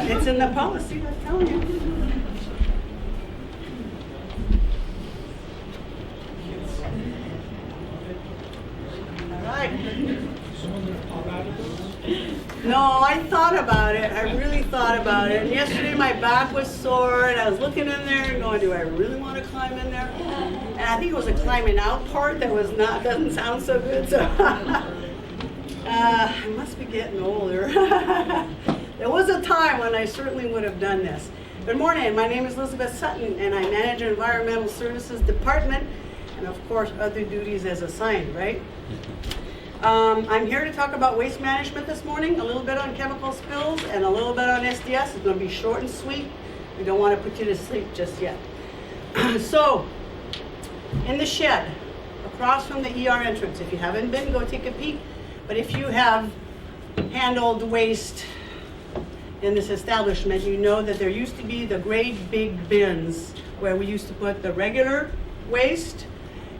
It's in the policy, I'm telling you. All right. No, I thought about it. I really thought about it. And yesterday my back was sore and I was looking in there and going, do I really want to climb in there? And I think it was a climbing out part that was not, doesn't sound so good. So I must be getting older. There was a time when I certainly would have done this. Good morning, my name is Elizabeth Sutton and I manage our Environmental Services Department and of course other duties as assigned, right? I'm here to talk about waste management this morning, a little bit on chemical spills and a little bit on SDS. It's going to be short and sweet. We don't want to put you to sleep just yet. So, in the shed, across from the ER entrance, if you haven't been, go take a peek. But if you have handled waste in this establishment, you know that there used to be the great big bins where we used to put the regular waste,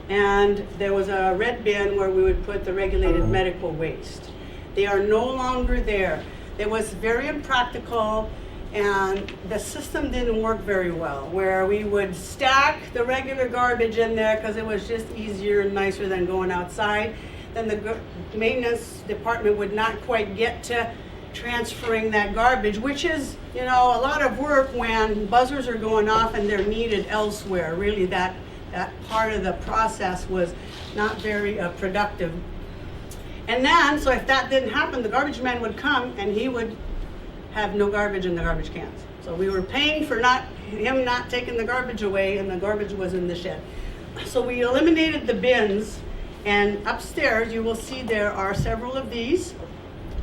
and there was a red bin where we would put the regulated medical waste. They are no longer there. It was very impractical and the system didn't work very well, where we would stack the regular garbage in there because it was just easier and nicer than going outside. Then the maintenance department would not quite get to transferring that garbage, which is, you know, a lot of work when buzzers are going off and they're needed elsewhere. Really, that part of the process was not very productive. And then, so if that didn't happen, the garbage man would come and he would have no garbage in the garbage cans. So we were paying for him not taking the garbage away, and the garbage was in the shed. So we eliminated the bins, and upstairs you will see there are several of these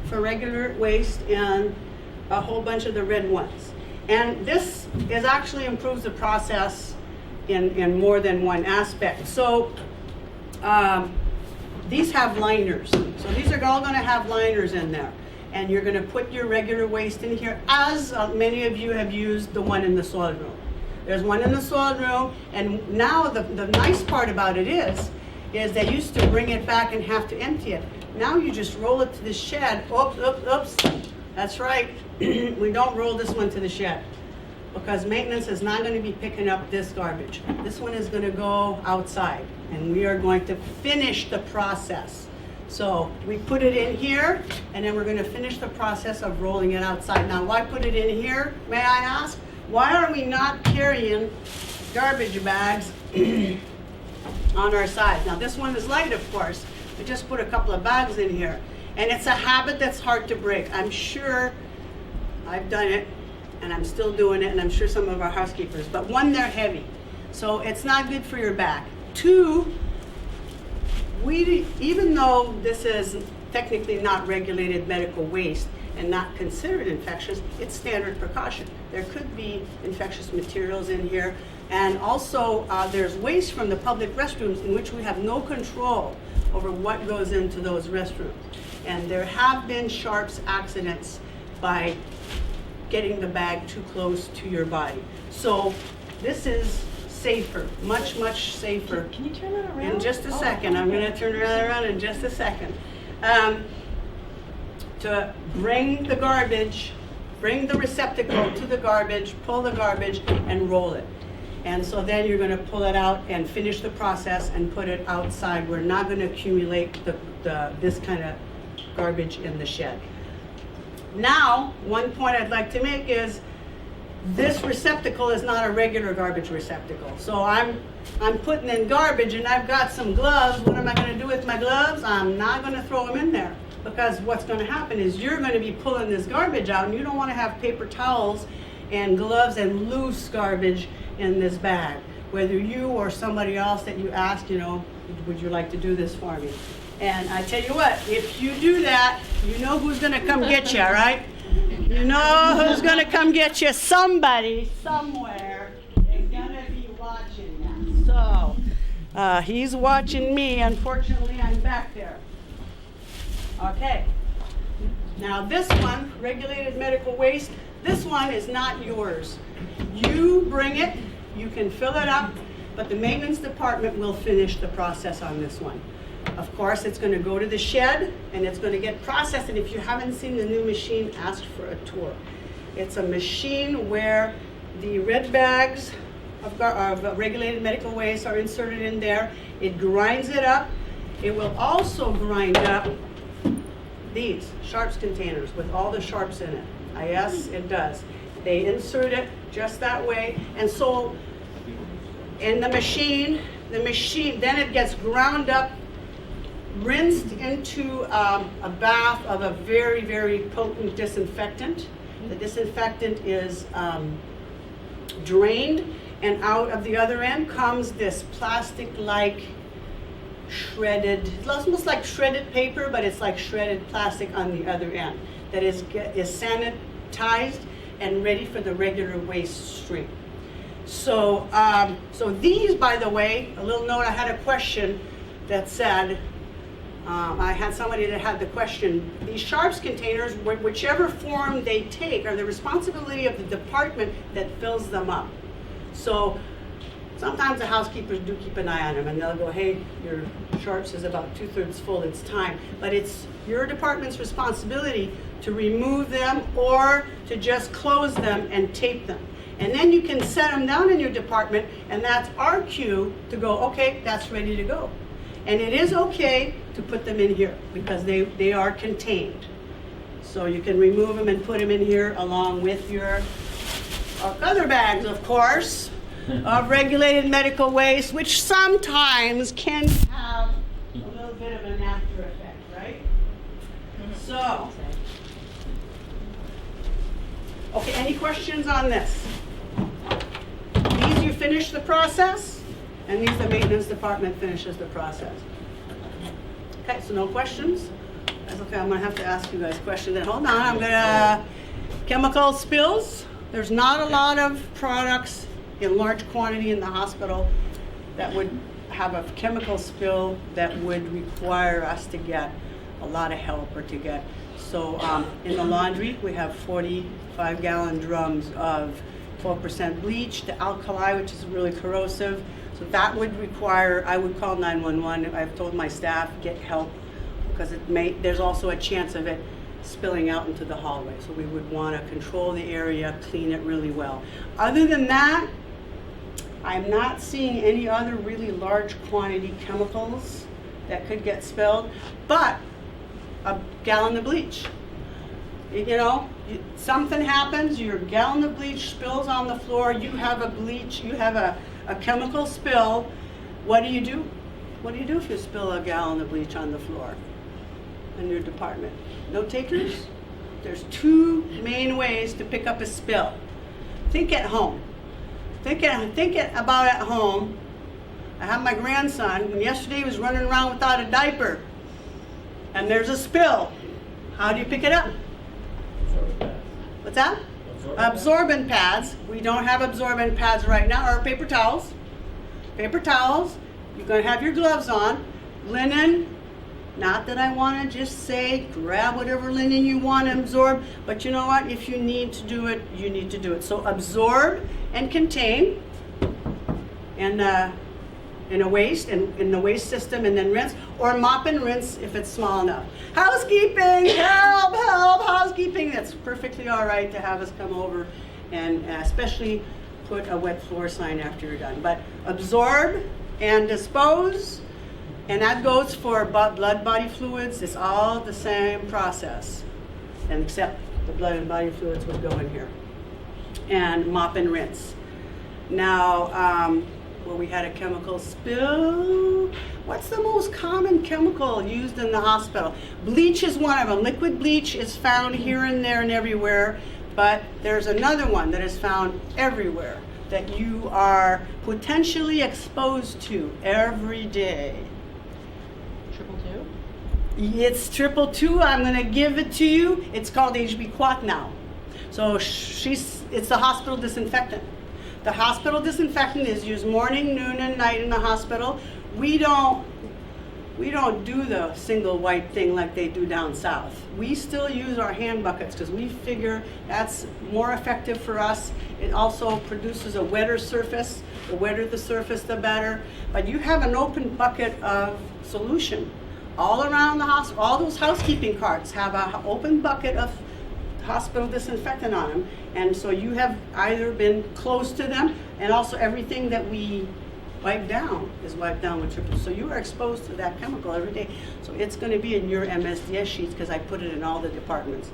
for regular waste and a whole bunch of the red ones. And this actually improves the process in more than one aspect. So these have liners. So these are all going to have liners in there. And you're going to put your regular waste in here, as many of you have used the one in the solid room. There's one in the solid room, and now the nice part about it is they used to bring it back and have to empty it. Now you just roll it to the shed. Oops, oops, oops. That's right. We don't roll this one to the shed, because maintenance is not going to be picking up this garbage. This one is going to go outside, and we are going to finish the process. So we put it in here, and then we're going to finish the process of rolling it outside. Now, why put it in here, may I ask? Why are we not carrying garbage bags on our side? Now, this one is light, of course. We just put a couple of bags in here, and it's a habit that's hard to break. I'm sure I've done it, and I'm still doing it, and I'm sure some of our housekeepers. But one, they're heavy, so it's not good for your back. Two, even though this is technically not regulated medical waste and not considered infectious, it's standard precaution. There could be infectious materials in here, and also there's waste from the public restrooms in which we have no control over what goes into those restrooms. And there have been sharps accidents by getting the bag too close to your body. So this is safer, much, much safer. Can you turn that around? In just a second. I'm going to turn that around in just a second. To bring the garbage, bring the receptacle to the garbage, pull the garbage, and roll it. And so then you're going to pull it out and finish the process and put it outside. We're not going to accumulate this kind of garbage in the shed. Now, one point I'd like to make is this receptacle is not a regular garbage receptacle. So I'm putting in garbage and I've got some gloves. What am I going to do with my gloves? I'm not going to throw them in there, because what's going to happen is you're going to be pulling this garbage out, and you don't want to have paper towels and gloves and loose garbage in this bag. Whether you or somebody else that you ask, you know, would you like to do this for me? And I tell you what, if you do that, you know who's going to come get you, right? You know who's going to come get you. Somebody, somewhere, is going to be watching that. So, he's watching me. Unfortunately, I'm back there. Okay. Now this one, regulated medical waste, this one is not yours. You bring it, you can fill it up, but the maintenance department will finish the process on this one. Of course, it's going to go to the shed and it's going to get processed. And if you haven't seen the new machine, ask for a tour. It's a machine where the red bags of regulated medical waste are inserted in there. It grinds it up. It will also grind up these sharps containers with all the sharps in it. Yes, it does. They insert it just that way. And so in the machine, then it gets ground up, rinsed into a bath of a very, very potent disinfectant. The disinfectant is drained, and out of the other end comes this plastic-like shredded, it's almost like shredded paper, but it's like shredded plastic on the other end that is sanitized and ready for the regular waste stream. So, so these, by the way, a little note, I had a question that said, I had somebody that had the question, these sharps containers, whichever form they take, are the responsibility of the department that fills them up. So sometimes the housekeepers do keep an eye on them and they'll go, hey, your sharps is about 2/3 full, it's time. But it's your department's responsibility to remove them or to just close them and tape them. And then you can set them down in your department, and that's our cue to go, okay, that's ready to go. And it is okay to put them in here because they are contained. So you can remove them and put them in here along with your other bags, of course, of regulated medical waste, which sometimes can have a little bit of an after effect, right? So, okay, any questions on this? These you finish the process, and these the maintenance department finishes the process. Okay, so no questions? That's okay, I'm gonna have to ask you guys questions. Then hold on, chemical spills. There's not a lot of products in large quantity in the hospital that would have a chemical spill that would require us to get a lot of help or to get. So in the laundry, we have 45-gallon drums of 12% bleach, the alkali, which is really corrosive. So that would require, I would call 911. I've told my staff, get help, because there's also a chance of it spilling out into the hallway. So we would want to control the area, clean it really well. Other than that, I'm not seeing any other really large quantity chemicals that could get spilled, but a gallon of bleach. You know, something happens, your gallon of bleach spills on the floor, you have a chemical spill. What do you do? What do you do if you spill a gallon of bleach on the floor in your department? No takers? There's two main ways to pick up a spill. Think at home. Think about at home. I have my grandson, and yesterday he was running around without a diaper, and there's a spill. How do you pick it up? What's that? Absorbent pads. We don't have absorbent pads right now, or paper towels. Paper towels. You're going to have your gloves on. Linen. Not that I want to just say grab whatever linen you want to absorb, but you know what? If you need to do it, you need to do it. So absorb and contain in a waste, and in the waste system, and then rinse, or mop and rinse if it's small enough. Housekeeping, help, housekeeping. That's perfectly all right to have us come over and especially put a wet floor sign after you're done. But absorb and dispose, and that goes for blood body fluids. It's all the same process, and except the blood and body fluids would go in here. And mop and rinse. Now, where we had a chemical spill. What's the most common chemical used in the hospital? Bleach is one of them. Liquid bleach is found here and there and everywhere, but there's another one that is found everywhere that you are potentially exposed to every day. 222? It's 222. I'm going to give it to you. It's called HB Quat now. So it's the hospital disinfectant. The hospital disinfectant is used morning, noon, and night in the hospital. We don't We don't do the single white thing like they do down south. We still use our hand buckets because we figure that's more effective for us. It also produces a wetter surface. The wetter the surface, the better. But you have an open bucket of solution all around the hospital. All those housekeeping carts have an open bucket of hospital disinfectant on them. And so you have either been close to them, and also everything that we wipe down is wiped down with triple. So you are exposed to that chemical every day. So it's going to be in your MSDS sheets because I put it in all the departments.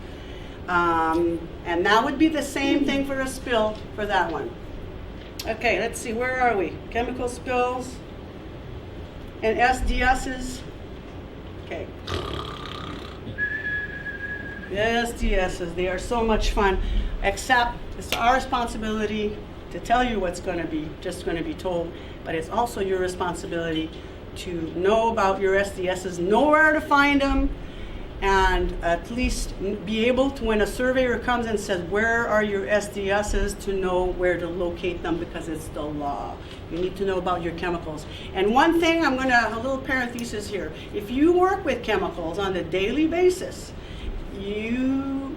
And that would be the same thing for a spill for that one. Okay, let's see, where are we? Chemical spills and SDSs. Okay. The SDSs, they are so much fun, except it's our responsibility to tell you what's going to be told, but it's also your responsibility to know about your SDSs, know where to find them, and at least be able to, when a surveyor comes and says, where are your SDSs, to know where to locate them because it's the law. You need to know about your chemicals. And one thing, a little parenthesis here. If you work with chemicals on a daily basis, you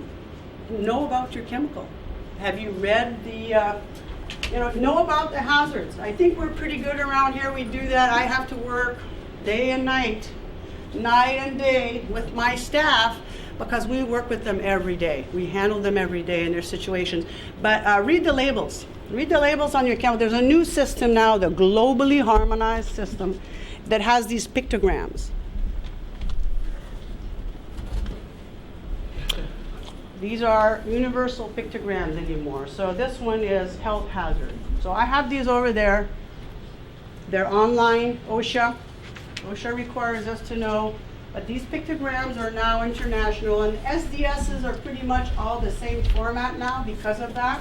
know about your chemical. Have you read the, know about the hazards? I think we're pretty good around here. We do that. I have to work day and night and day with my staff because we work with them every day. We handle them every day in their situations. But read the labels. Read the labels on your chemical. There's a new system now, the globally harmonized system, that has these pictograms. These are universal pictograms anymore. So this one is health hazard. So I have these over there. They're online, OSHA. OSHA requires us to know, but these pictograms are now international, and SDSs are pretty much all the same format now because of that.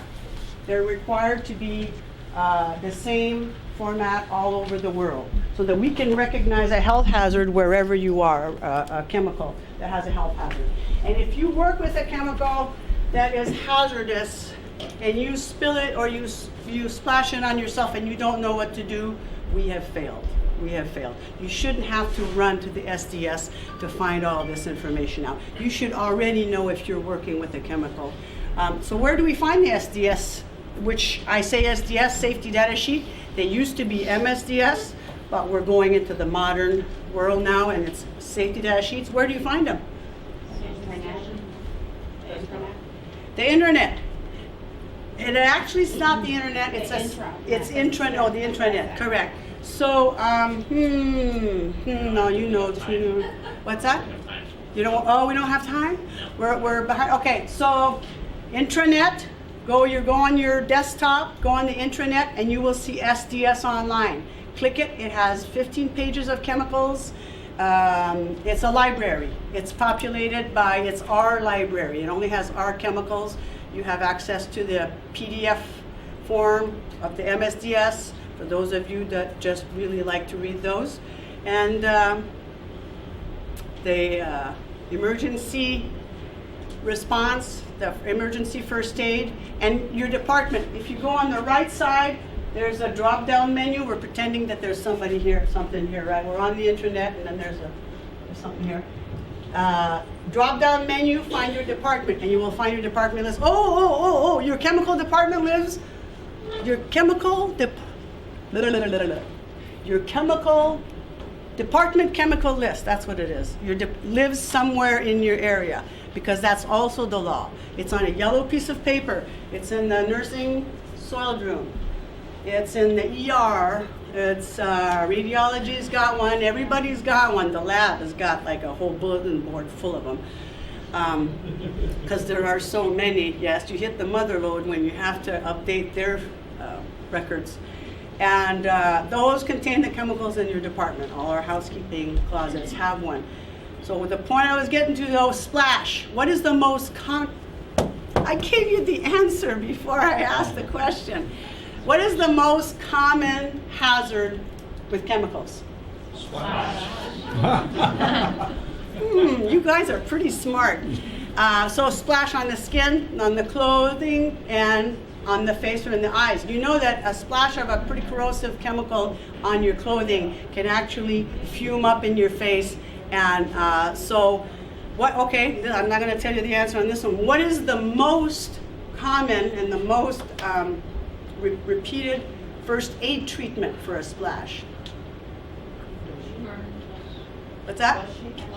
They're required to be the same format all over the world so that we can recognize a health hazard wherever you are, a chemical that has a health hazard. And if you work with a chemical that is hazardous and you spill it or you splash it on yourself and you don't know what to do, we have failed. We have failed. You shouldn't have to run to the SDS to find all this information out. You should already know if you're working with a chemical. So where do we find the SDS? Which I say SDS, safety data sheet. They used to be MSDS, but we're going into the modern world now, and it's safety data sheets. Where do you find them? The internet. It actually is not the internet. It's the intranet. Correct. So, no, you know. What's that? You don't. Oh, we don't have time. We're behind. Okay, so intranet. You go on your desktop, go on the intranet, and you will see SDS online. Click it. It has 15 pages of chemicals. It's a library. It's populated by, it's our library. It only has our chemicals. You have access to the PDF form of the MSDS for those of you that just really like to read those. And the emergency response, the emergency first aid, and your department. If you go on the right side, there's a drop-down menu. We're pretending that there's something here, right? We're on the internet, and then there's something here. Drop-down menu, find your department, and you will find your department list. Oh, your chemical department lives. Your chemical department chemical list. That's what it is. Lives somewhere in your area, because that's also the law. It's on a yellow piece of paper. It's in the nursing soil room. It's in the ER. It's radiology's got one. Everybody's got one. The lab has got like a whole bulletin board full of them. Because there are so many. Yes, you hit the mother load when you have to update their records. And those contain the chemicals in your department. All our housekeeping closets have one. So the point I was getting to, though, splash. What is the most I gave you the answer before I asked the question. What is the most common hazard with chemicals? Splash. You guys are pretty smart. So splash on the skin, on the clothing, and on the face or in the eyes. You know that a splash of a pretty corrosive chemical on your clothing can actually fume up in your face. And okay, I'm not going to tell you the answer on this one. What is the most common and the most repeated first aid treatment for a splash? What's that?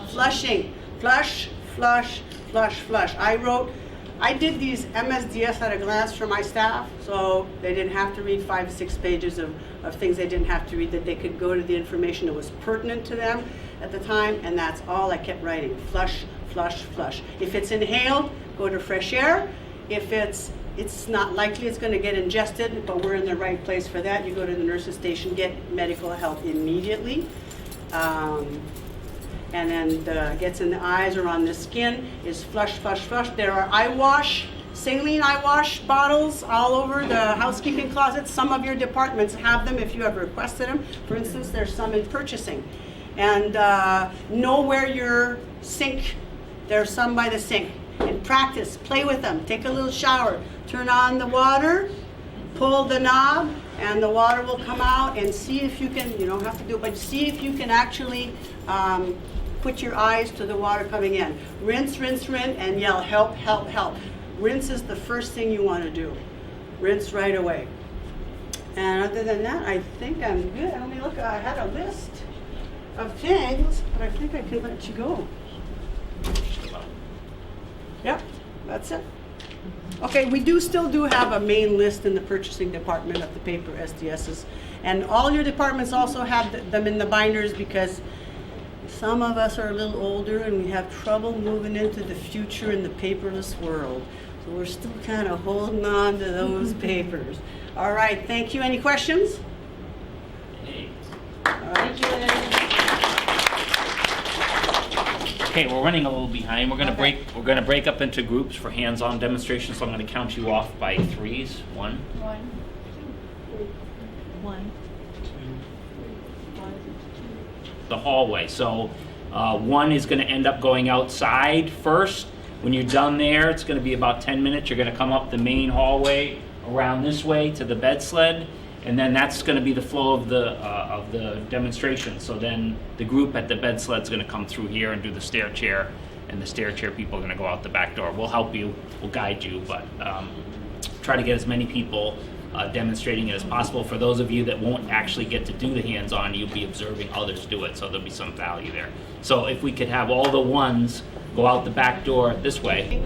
Flushing. Flush, flush, flush, flush. I did these MSDS at a glance for my staff, so they didn't have to read 5 or 6 pages of things they didn't have to read, that they could go to the information that was pertinent to them at the time, and that's all I kept writing. Flush, flush, flush. If it's inhaled, go to fresh air. If it's not likely it's going to get ingested, but we're in the right place for that, you go to the nurse's station, get medical help immediately. And then gets in the eyes or on the skin is flush, flush, flush. There are eye wash, saline eye wash bottles all over the housekeeping closets. Some of your departments have them if you have requested them. For instance, there's some in purchasing. And know where your sink, there's some by the sink. And practice, play with them, take a little shower, turn on the water, pull the knob, and the water will come out, and see if you can, you don't have to do it, but see if you can actually put your eyes to the water coming in. Rinse, rinse, rinse, and yell, help, help, help. Rinse is the first thing you want to do. Rinse right away. And other than that, I think I'm good. Let me look, I had a list of things, but I think I can let you go. Yep, that's it. Okay, we still do have a main list in the purchasing department of the paper SDSs. And all your departments also have them in the binders, because some of us are a little older and we have trouble moving into the future in the paperless world. So we're still kind of holding on to those papers. All right, thank you. Any questions? All right. Thank you. Okay, we're running a little behind. We're gonna break up into groups for hands-on demonstrations. So I'm gonna count you off by 3s. 1, 1, the hallway. So 1 is gonna end up going outside first. When you're done there, it's gonna be about 10 minutes. You're gonna come up the main hallway around this way to the bed sled, and then that's gonna be the flow of the demonstration. So then the group at the bed sled's gonna come through here and do the stair chair, and the stair chair people are gonna go out the back door. We'll help you, we'll guide you, but try to get as many people demonstrating it as possible. For those of you that won't actually get to do the hands-on, you'll be observing others do it, so there'll be some value there. So if we could have all the 1s go out the back door this way.